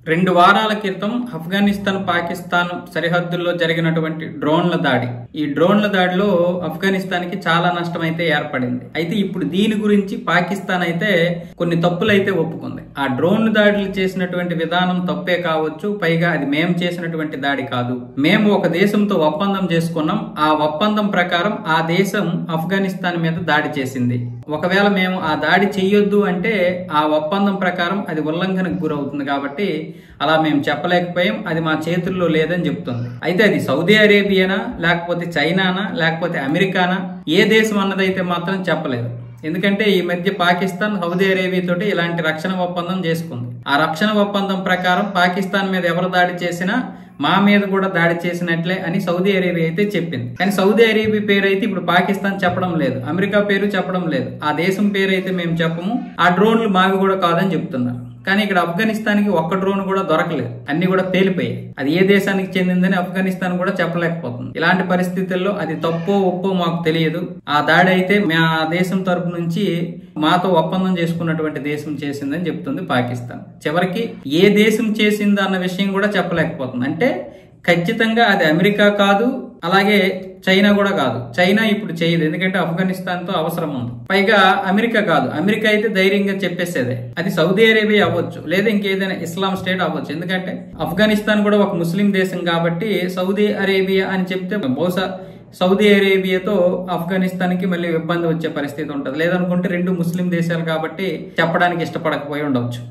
2 వారాల క్రితం ఆఫ్ఘనిస్తాన్ పాకిస్తాన్ సరిహద్దుల్లో జరిగినటువంటి డ్రోన్ల దాడి. ఈ డ్రోన్ల దాడిలో ఆఫ్ఘనిస్తాన్ కి చాలా నష్టం అయితే ఏర్పడింది. అయితే ఇప్పుడు దీని గురించి పాకిస్తాన్ అయితే కొన్ని తప్పులు అయితే ఒప్పుకుంది. ఆ డ్రోన్ దాడులు చేసినటువంటి విధానం తప్పే కావచ్చు, పైగా అది మేము చేసినటువంటి దాడి కాదు, మేము ఒక దేశంతో ఒప్పందం చేసుకున్నాం, ఆ ఒప్పందం ప్రకారం ఆ దేశం ఆఫ్ఘనిస్తాన్ మీద దాడి చేసింది. ఒకవేళ మేము ఆ దాడి చెయ్యొద్దు అంటే ఆ ఒప్పందం ప్రకారం అది ఉల్లంఘనకు గురవుతుంది కాబట్టి అలా మేము చెప్పలేకపోయాం, అది మా చేతుల్లో లేదని చెప్తుంది. అయితే అది సౌదీ అరేబియానా, లేకపోతే చైనానా, లేకపోతే అమెరికానా, ఏ దేశం అన్నదైతే మాత్రం చెప్పలేదు. ఎందుకంటే ఈ మధ్య పాకిస్తాన్ సౌదీ అరేబియా తోటి ఇలాంటి రక్షణ ఒప్పందం చేసుకుంది. ఆ రక్షణ ఒప్పందం ప్రకారం పాకిస్తాన్ మీద ఎవరు దాడి చేసినా మా మీద కూడా దాడి చేసినట్లే అని సౌదీ అరేబియా అయితే చెప్పింది. కానీ సౌదీ అరేబియా పేరు అయితే ఇప్పుడు పాకిస్తాన్ చెప్పడం లేదు, అమెరికా పేరు చెప్పడం లేదు, ఆ దేశం పేరు అయితే మేము చెప్పము, ఆ డ్రోన్లు మావి కూడా కాదని చెప్తున్నారు. కానీ ఇక్కడ ఆఫ్ఘనిస్తాన్ కి ఒక్క డ్రోన్ కూడా దొరకలేదు, అన్ని కూడా పేలిపోయాయి. అది ఏ దేశానికి చెందిందని ఆఫ్ఘనిస్తాన్ కూడా చెప్పలేకపోతుంది. ఇలాంటి పరిస్థితుల్లో అది తప్పో ఒప్పో మాకు తెలియదు, ఆ దాడి అయితే మా దేశం తరపు నుంచి మాతో ఒప్పందం చేసుకున్నటువంటి దేశం చేసిందని చెప్తుంది పాకిస్తాన్. చివరికి ఏ దేశం చేసింది అన్న విషయం కూడా చెప్పలేకపోతుంది. అంటే ఖచ్చితంగా అది అమెరికా కాదు, అలాగే చైనా కూడా కాదు. చైనా ఇప్పుడు చేయదు, ఎందుకంటే ఆఫ్ఘనిస్తాన్ తో అవసరం ఉంది. పైగా అమెరికా కాదు, అమెరికా అయితే ధైర్యంగా చెప్పేసేదే. అది సౌదీ అరేబియా అవ్వచ్చు, లేదా ఇంకేదైనా ఇస్లాం స్టేట్ అవ్వచ్చు. ఎందుకంటే ఆఫ్ఘనిస్తాన్ కూడా ఒక ముస్లిం దేశం కాబట్టి సౌదీ అరేబియా అని చెప్తే బహుశా సౌదీ అరేబియాతో ఆఫ్ఘనిస్తాన్ కి మళ్ళీ ఇబ్బంది వచ్చే పరిస్థితి ఉంటుంది. లేదనుకుంటే 2 ముస్లిం దేశాలు కాబట్టి చెప్పడానికి ఇష్టపడకపోయి ఉండవచ్చు.